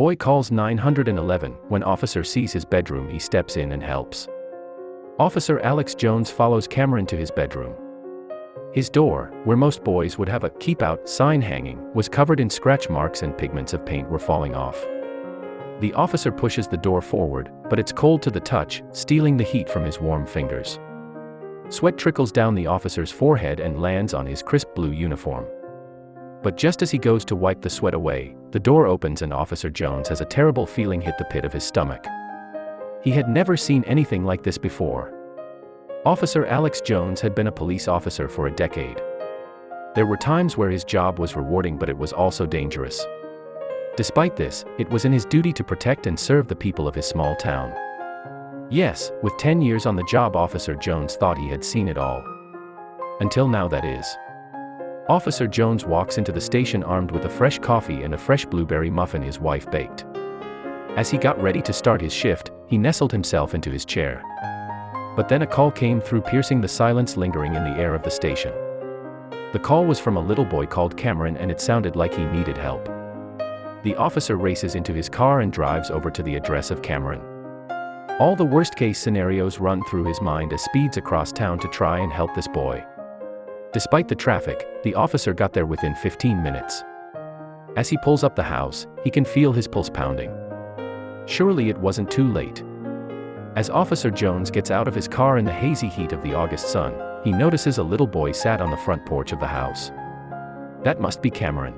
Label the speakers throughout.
Speaker 1: Boy calls 911. When officer sees his bedroom, he steps in and helps. Officer Alex Jones follows Cameron to his bedroom. His door, where most boys would have a "Keep Out" sign hanging, was covered in scratch marks and pigments of paint were falling off. The officer pushes the door forward, but it's cold to the touch, stealing the heat from his warm fingers. Sweat trickles down the officer's forehead and lands on his crisp blue uniform. But just as he goes to wipe the sweat away, the door opens and Officer Jones has a terrible feeling hit the pit of his stomach. He had never seen anything like this before. Officer Alex Jones had been a police officer for a decade. There were times where his job was rewarding, but it was also dangerous. Despite this, it was in his duty to protect and serve the people of his small town. Yes, with 10 years on the job, Officer Jones thought he had seen it all. Until now, that is. Officer Jones walks into the station armed with a fresh coffee and a fresh blueberry muffin his wife baked. As he got ready to start his shift, he nestled himself into his chair. But then a call came through, piercing the silence lingering in the air of the station. The call was from a little boy called Cameron, and it sounded like he needed help. The officer races into his car and drives over to the address of Cameron. All the worst-case scenarios run through his mind as speeds across town to try and help this boy. Despite the traffic, the officer got there within 15 minutes. As he pulls up the house, he can feel his pulse pounding. Surely it wasn't too late. As Officer Jones gets out of his car in the hazy heat of the August sun, he notices a little boy sat on the front porch of the house. That must be Cameron.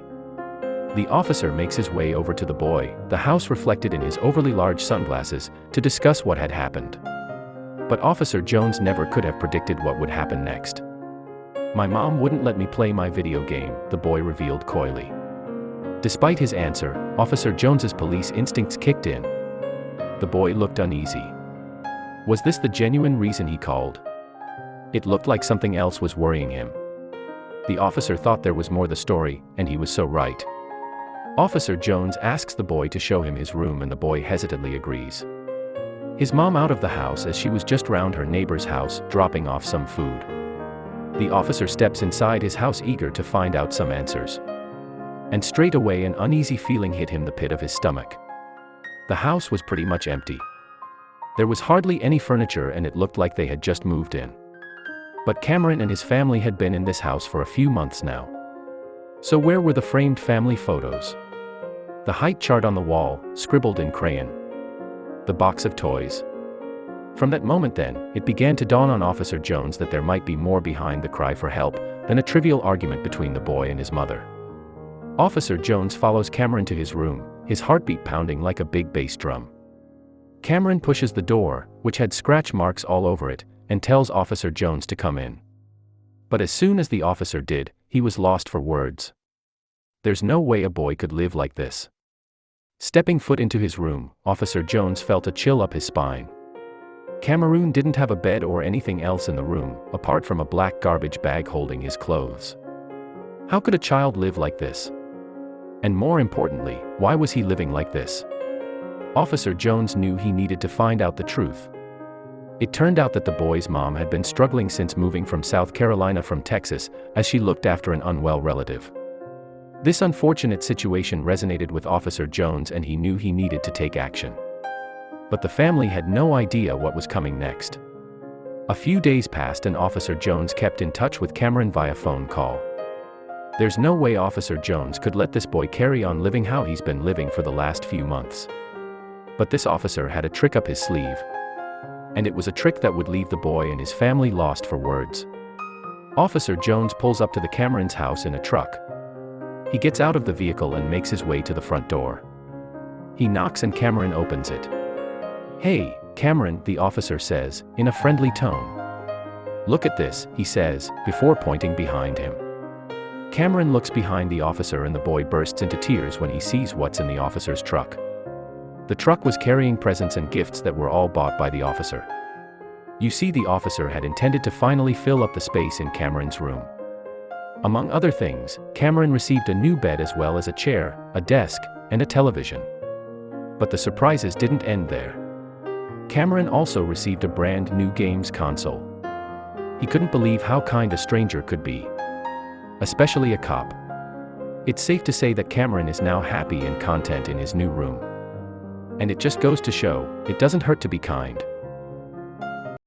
Speaker 1: The officer makes his way over to the boy, the house reflected in his overly large sunglasses, to discuss what had happened. But Officer Jones never could have predicted what would happen next. "My mom wouldn't let me play my video game," the boy revealed coyly. Despite his answer, Officer Jones's police instincts kicked in. The boy looked uneasy. Was this the genuine reason he called? It looked like something else was worrying him. The officer thought there was more to the story, and he was so right. Officer Jones asks the boy to show him his room, and the boy hesitantly agrees. His mom out of the house, as she was just round her neighbor's house, dropping off some food. The officer steps inside his house, eager to find out some answers. And straight away an uneasy feeling hit him, the pit of his stomach. The house was pretty much empty. There was hardly any furniture, and it looked like they had just moved in. But Cameron and his family had been in this house for a few months now. So where were the framed family photos? The height chart on the wall, scribbled in crayon. The box of toys. From that moment then, it began to dawn on Officer Jones that there might be more behind the cry for help than a trivial argument between the boy and his mother. Officer Jones follows Cameron to his room, his heartbeat pounding like a big bass drum. Cameron pushes the door, which had scratch marks all over it, and tells Officer Jones to come in. But as soon as the officer did, he was lost for words. There's no way a boy could live like this. Stepping foot into his room, Officer Jones felt a chill up his spine. Cameron didn't have a bed or anything else in the room, apart from a black garbage bag holding his clothes. How could a child live like this? And more importantly, why was he living like this? Officer Jones knew he needed to find out the truth. It turned out that the boy's mom had been struggling since moving from South Carolina from Texas, as she looked after an unwell relative. This unfortunate situation resonated with Officer Jones, and he knew he needed to take action. But the family had no idea what was coming next. A few days passed and Officer Jones kept in touch with Cameron via phone call. There's no way Officer Jones could let this boy carry on living how he's been living for the last few months. But this officer had a trick up his sleeve. And it was a trick that would leave the boy and his family lost for words. Officer Jones pulls up to the Cameron's house in a truck. He gets out of the vehicle and makes his way to the front door. He knocks and Cameron opens it. "Hey, Cameron," the officer says, in a friendly tone. "Look at this," he says, before pointing behind him. Cameron looks behind the officer and the boy bursts into tears when he sees what's in the officer's truck. The truck was carrying presents and gifts that were all bought by the officer. You see, the officer had intended to finally fill up the space in Cameron's room. Among other things, Cameron received a new bed as well as a chair, a desk, and a television. But the surprises didn't end there. Cameron also received a brand new games console. He couldn't believe how kind a stranger could be. Especially a cop. It's safe to say that Cameron is now happy and content in his new room. And it just goes to show, it doesn't hurt to be kind.